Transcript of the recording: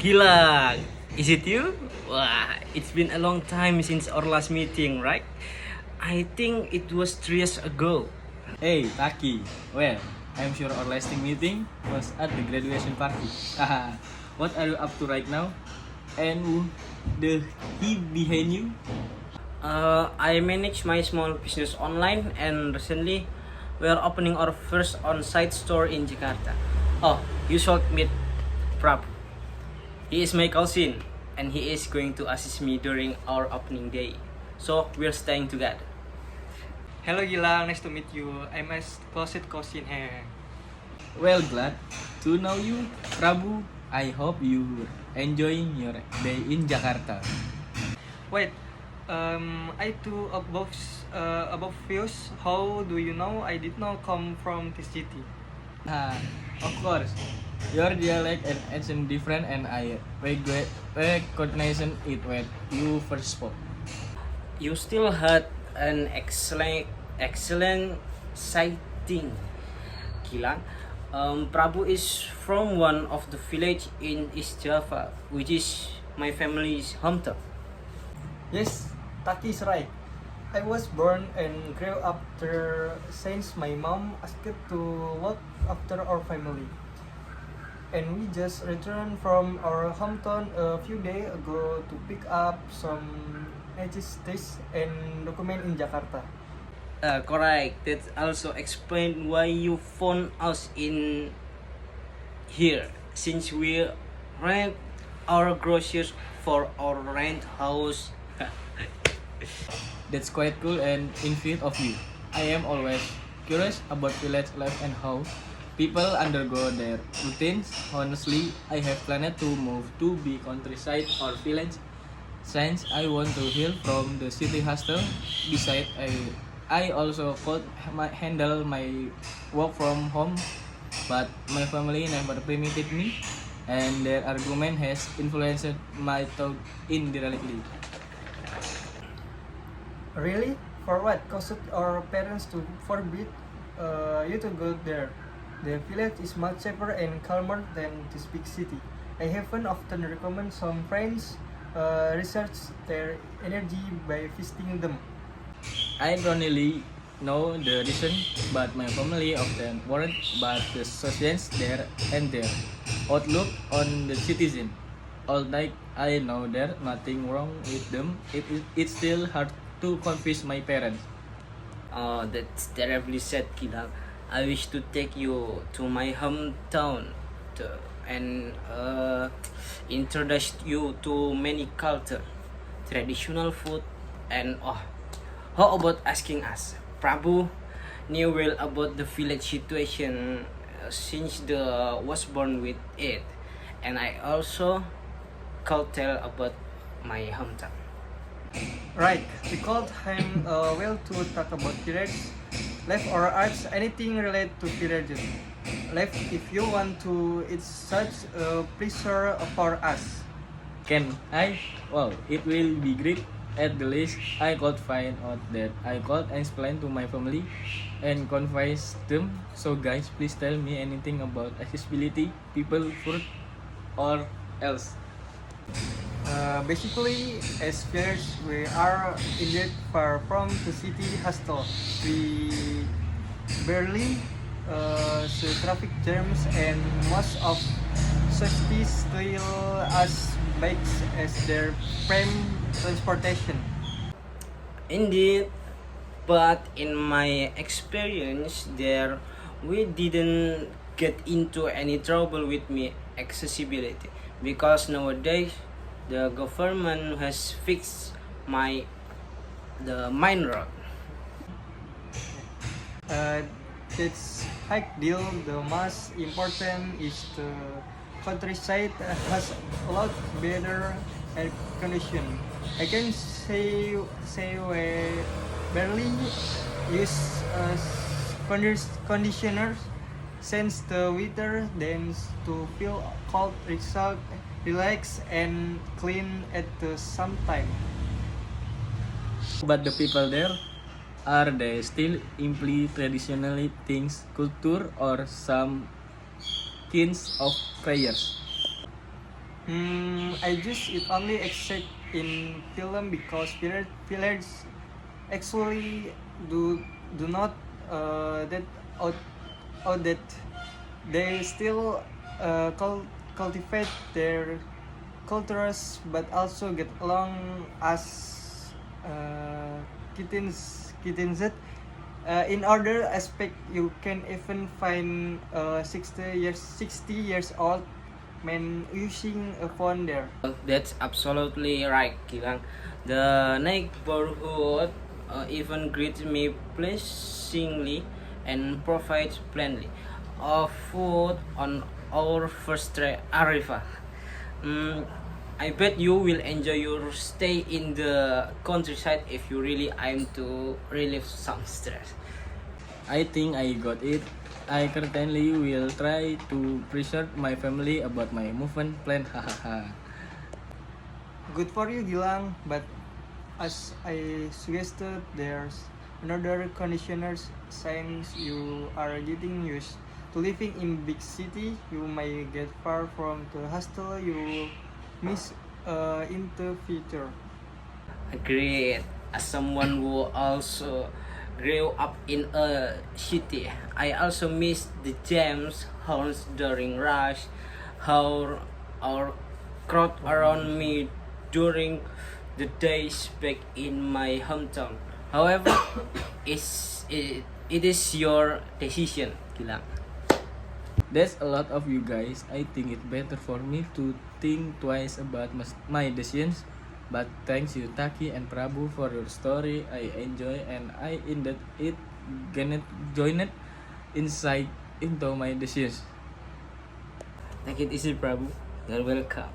Gilang, is it you? Wah, it's been a long time since our last meeting, right? I think it was 3 years ago. Hey, Taqiy. Well, I'm sure our last meeting was at the graduation party. Haha. What are you up to right now? And who the he behind you? I manage my small business online, and recently we are opening our first on-site store in Jakarta. Oh, you should meet Prabu. He is my cousin, and he is going to assist me during our opening day. So we're staying together. Hello Gilang, nice to meet you. I'm a closet cousin here. Well, glad to know you, Prabu. I hope you enjoying your day in Jakarta. Wait, I do above views. How do you know I did not come from this city? Of course. Your dialect and accent different, and I recognize it when you first spoke. You still had an excellent sighting, Gilang. Prabu is from one of the village in East Java, which is my family's hometown. Yes, Taki is right. I was born and grew up there since my mom asked to look after our family. And we just returned from our hometown a few days ago to pick up some logistics and document in Jakarta. Correct. That also explain why you found us in here, since we rent our groceries for our rent house. That's quite cool and infinite of you. I am always curious about village life and how people undergo their routines. Honestly, I have planned to move to be countryside or village since I want to heal from the city hustle. Besides, I also could handle my work from home, but my family never permitted me, and their argument has influenced my thought indirectly. Really? For what? Caused our parents to forbid you to go there. The village is much safer and calmer than this big city. I haven't often recommend some friends research their energy by visiting them. I don't really know the reason, but my family often worried about the socians there and their outlook on the citizen. Although I know there's nothing wrong with them, it's still hard to convince my parents. Oh, that's terribly sad, Gilang. I wish to take you to my hometown to, and introduce you to many culture, traditional food, and oh, how about asking us? Prabu knew well about the village situation since the was born with it, and I also could tell about my hometown. Right, we called him well to talk about villages, life or arts, anything related to villages. Life, if you want to, it's such a pleasure for us. Can I? Well, it will be great. At the least, I could find out that I could explain to my family and convince them. So, guys, please tell me anything about accessibility, people, food, or else. Basically, as peers, we are indeed far from the city hustle. We barely see traffic jams, and most of society still as bikes as their prime transportation. Indeed, but in my experience there, we didn't get into any trouble with me accessibility because nowadays the government has fixed the main road. Uh, that's high deal. The most important is the countryside has a lot better air condition. I can say we barely use conditioners since the weather tends to feel cold, relax and clean at the same time. But the people there, are they still imply traditional things, culture, or some kinds of prayers? I just it only except in film because pillars actually do not that out that they still cultivate their cultures but also get along as kittens that in other aspect you can even find 60 years old man using a phone there. That's absolutely right, Gilang. The neighborhood even greets me pleasingly and provides plenty of food on our first arrival. Mm, I bet you will enjoy your stay in the countryside if you really aim to relieve some stress. I think I got it. I certainly will try to preserve my family about my movement plan. Hahaha. Good for you, Gilang, but as I suggested, there's another conditioners since you are getting used to living in big city. You may get far from the hostel you miss in the future. Agreed. As someone who also grew up in a city, I also miss the jams, horns during rush, how our crowd around me during the days back in my hometown. However, it is your decision, Gilang. There's a lot of you guys. I think it's better for me to think twice about my decisions. But thanks you Taki and Prabu for your story. I enjoy and I ended it joined insight into my decisions. Take it easy, Prabu. You're welcome.